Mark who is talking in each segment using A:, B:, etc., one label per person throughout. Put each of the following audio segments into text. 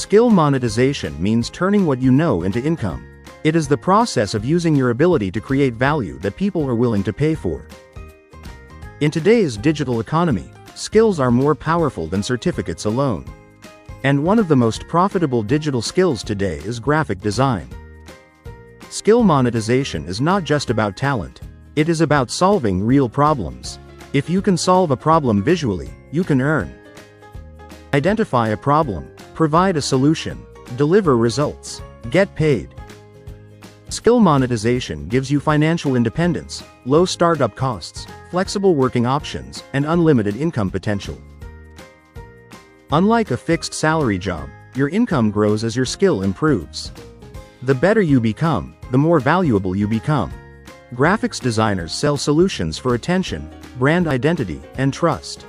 A: Skill monetization means turning what you know into income. It is the process of using your ability to create value that people are willing to pay for. In today's digital economy, skills are more powerful than certificates alone. And one of the most profitable digital skills today is graphic design. Skill monetization is not just about talent. It is about solving real problems. If you can solve a problem visually, you can earn. Identify a problem, provide a solution, deliver results, get paid. Skill monetization gives you financial independence, low startup costs, flexible working options, and unlimited income potential. Unlike a fixed salary job, your income grows as your skill improves. The better you become, the more valuable you become. Graphics designers sell solutions for attention, brand identity, and trust.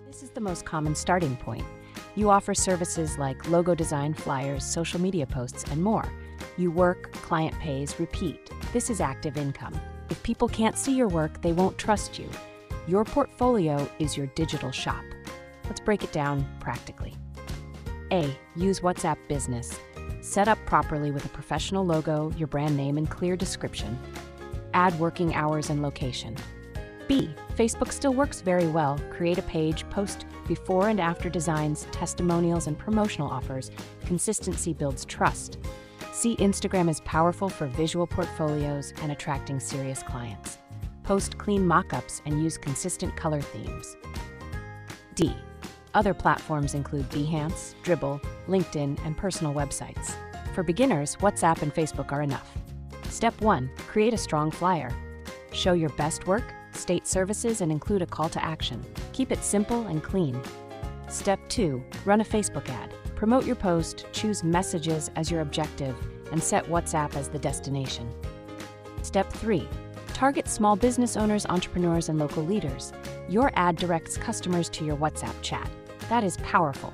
B: This is the most common starting point. You offer services like logo design, flyers, social media posts, and more. You work, client pays, repeat. This is active income. If people can't see your work, they won't trust you. Your portfolio is your digital shop. Let's break it down practically. A. Use WhatsApp Business. Set up properly with a professional logo, your brand name, and clear description. Add working hours and location. B. Facebook still works very well. Create a page, post before and after designs, testimonials, and promotional offers. Consistency builds trust. C. Instagram is powerful for visual portfolios and attracting serious clients. Post clean mockups and use consistent color themes. D. Other platforms include Behance, Dribbble, LinkedIn, and personal websites. For beginners, WhatsApp and Facebook are enough. Step 1. Create a strong flyer. Show your best work, state services, and include a call to action. Keep it simple and clean. Step 2. Run a Facebook ad. Promote your post, choose messages as your objective, and set WhatsApp as the destination. Step 3. Target small business owners, entrepreneurs, and local leaders. Your ad directs customers to your WhatsApp chat. That is powerful.